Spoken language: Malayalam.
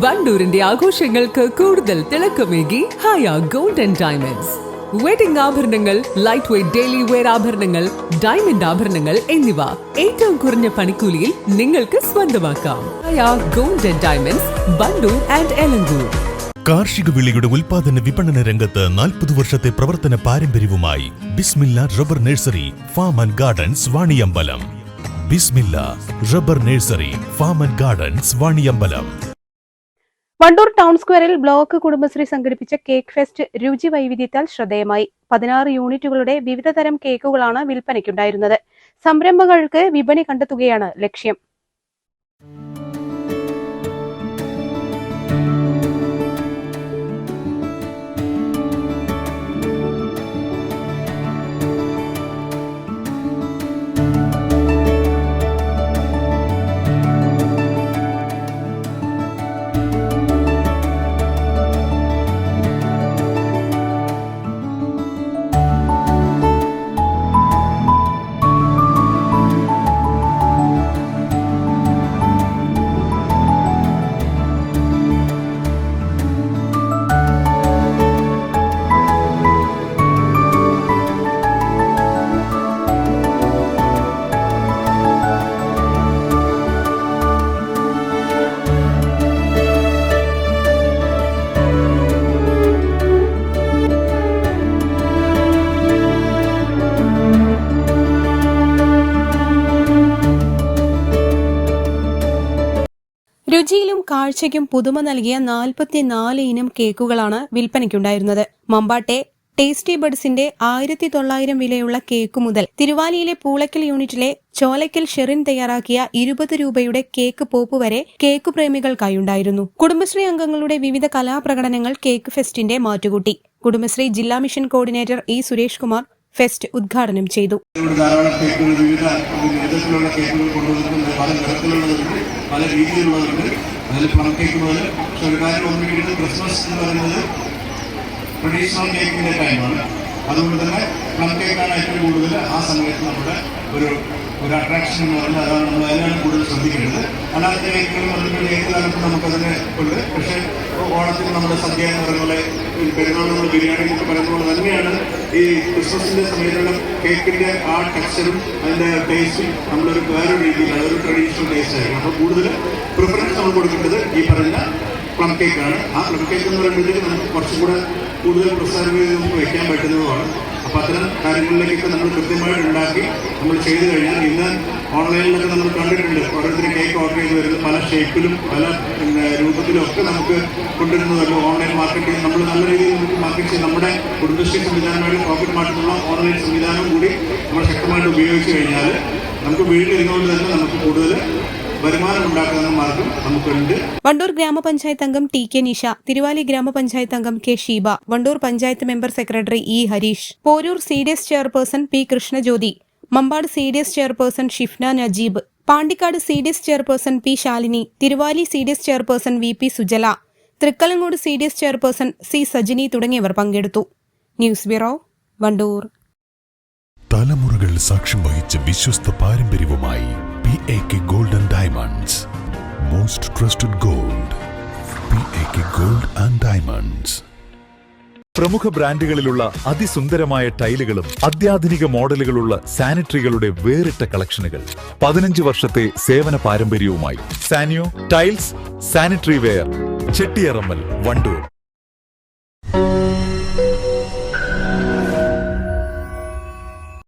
വണ്ടൂരിന്റെ ആഘോഷങ്ങൾക്ക് കൂടുതൽ തിളക്കമേകി Haya gold and diamonds. Wedding ആഭരണങ്ങൾ, ലൈറ്റ് വെയ്റ്റ് ഡെയിലി വെയർ ആഭരണങ്ങൾ, ഡയമണ്ട് ആഭരണങ്ങൾ എന്നിവ ഏറ്റവും കുറഞ്ഞ പണിക്കൂലിയിൽ നിങ്ങൾക്ക് സ്വന്തമാക്കാം. Haya gold and diamonds, Wandoor and Elankur. കാർഷിക വിളയുടെ ഉൽപാദന വിപണന രംഗത്ത് 40 വർഷത്തെ പ്രവർത്തന പാരമ്പര്യവുമായി Bismilla rubber nursery, farm and gardens, Vaniyambalam. Bismilla rubber nursery, farm and gardens, Vaniyambalam. Wandoor town സ്ക്വയറിൽ ബ്ലോക്ക് കുടുംബശ്രീ സംഘടിപ്പിച്ച കേക്ക് ഫെസ്റ്റ് രുചി വൈവിധ്യത്താൽ ശ്രദ്ധേയമായി. 16 യൂണിറ്റുകളുടെ വിവിധ തരം കേക്കുകളാണ് വിൽപ്പനയ്ക്കുണ്ടായിരുന്നത്. സംരംഭങ്ങൾക്ക് വിപണി കണ്ടെത്തുകയാണ് ലക്ഷ്യം. രുചിയിലും കാഴ്ചയ്ക്കും പുതുമ നൽകിയ 44 ഇനം കേക്കുകളാണ് വിൽപ്പനയ്ക്കുണ്ടായിരുന്നത്. മമ്പാട്ടെ ടേസ്റ്റി ബഡ്സിന്റെ 1900 വിലയുള്ള കേക്ക് മുതൽ തിരുവാലിയിലെ പൂളയ്ക്കൽ യൂണിറ്റിലെ ചോലയ്ക്കൽ ഷെറിൻ തയ്യാറാക്കിയ 20 രൂപയുടെ കേക്ക് പോപ്പ് വരെ കേക്ക് പ്രേമികൾക്കായുണ്ടായിരുന്നു. കുടുംബശ്രീ അംഗങ്ങളുടെ വിവിധ കലാപ്രകടനങ്ങൾ കേക്ക് ഫെസ്റ്റിന്റെ മാറ്റുകൂട്ടി. കുടുംബശ്രീ ജില്ലാ mission coordinator E Suresh Kumar fest ഉദ്ഘാടനം ചെയ്തു. പല രീതിയിലുള്ളതുണ്ട്. അതിൽ പ്ലം കേക്ക് പോലെ സർക്കാർ വന്നിരിക്കുന്നത് ക്രിസ്മസ് എന്ന് പറയുന്നത് ട്രഡീഷണൽ കേക്കിൻ്റെ ടൈമാണ്. അതുകൊണ്ട് തന്നെ പ്ലം കേക്കാണ് ഏറ്റവും കൂടുതൽ ആ സമയത്ത് നമ്മുടെ ഒരു അട്രാക്ഷൻ എന്ന് പറയുന്നത്. അതാണ് നമ്മൾ അതിനാണ് കൂടുതൽ ശ്രദ്ധിക്കേണ്ടത്. അല്ലാത്ത കേക്കുകളും അതുപോലെ ഏത് കാലത്തും നമുക്കതിനെ ഉണ്ട്. പക്ഷേ ഓണത്തിന് നമ്മുടെ സദ്യ എന്ന് പറയുന്ന പോലെ, പെരുന്നാൾ നമ്മൾ ബിരിയാണി എന്നൊക്കെ പറയുന്ന പോലെ തന്നെയാണ് ഈ ക്രിസ്മസിൻ്റെ സമയത്തുള്ള കേക്കിൻ്റെ ആ ടെക്സ്ചറും അതിൻ്റെ ടേസ്റ്റും നമ്മളൊരു വേറൊരു രീതിയിലാണ്, ഒരു ട്രഡീഷണൽ ടേസ്റ്റ് ആയിരിക്കും. അപ്പോൾ കൂടുതൽ പ്രിഫറൻസ് നമ്മൾ കൊടുക്കേണ്ടത് ഈ പറഞ്ഞ പ്ലം കേക്കാണ്. ആ പ്ലം കേക്ക് എന്ന് പറയുമ്പോഴത്തേക്ക് നമുക്ക് കുറച്ചും കൂടെ കൂടുതൽ പ്രിസർവ് ചെയ്ത് നമുക്ക് വയ്ക്കാൻ പറ്റുന്നതുമാണ്. അപ്പോൾ അത്തരം കാര്യങ്ങളിലേക്കൊക്കെ നമ്മൾ കൃത്യമായിട്ട് ഉണ്ടാക്കി നമ്മൾ ചെയ്തു കഴിഞ്ഞാൽ, ഇന്ന് ഓൺലൈനിലൊക്കെ നമ്മൾ കണ്ടിട്ടുണ്ട് ഓരോരുത്തർ കേക്ക് ഓർഡർ ചെയ്ത് വരുന്നത് പല ഷേപ്പിലും പല രൂപത്തിലും ഒക്കെ നമുക്ക് കൊണ്ടുവരുന്നതല്ലോ. ഓൺലൈൻ മാർക്കറ്റിംഗ് നമ്മൾ നല്ല രീതിയിൽ നമുക്ക് മാർക്കറ്റ് ചെയ്ത് നമ്മുടെ കുടുംബശ്രീ സംവിധാനമായിട്ട് പോക്കറ്റ് മാർക്കറ്റുള്ള ഓൺലൈൻ സംവിധാനം കൂടി നമ്മൾ ശക്തമായിട്ട് ഉപയോഗിച്ച് കഴിഞ്ഞാൽ നമുക്ക് വീട്ടിലിരുന്നുകൊണ്ട് തന്നെ നമുക്ക് കൂടുതൽ വരുമാനം ഉണ്ടാക്കുന്ന മാർഗം നമുക്കുണ്ട്. വണ്ടൂർ ഗ്രാമപഞ്ചായത്ത് അംഗം ടി കെ നിഷ, തിരുവാലി ഗ്രാമപഞ്ചായത്ത് അംഗം K Sheeba, Wandoor panchayat member secretary E Harish, Poroor CDS chairperson P Krishnajyothi, Mambad CDS chairperson Shifna Najeeb, Pandikkad CDS chairperson P Shalini, Thiruvali CDS chairperson VP Sujala, Thrikkalangode CDS chairperson C Sajini തുടങ്ങിയവർ പങ്കെടുത്തു. News bureau, Wandoor. തലമുറകൾ സാക്ഷ്യം വഹിച്ച വിശ്വസ്ത പാരമ്പര്യവുമായി PAK Gold and Diamonds. Most trusted gold. PAK Gold and Diamonds. പ്രമുഖ ബ്രാൻഡുകളിലുള്ള അതിസുന്ദരമായ ടൈലുകളും അത്യാധുനിക മോഡലുകളുള്ള സാനിറ്ററികളുടെ വേറിട്ട കളക്ഷനുകൾ. 15 വർഷത്തെ സേവന പാരമ്പര്യവുമായി സാനിയോ tiles, sanitary ware, Chettiyarammal, Wandoor.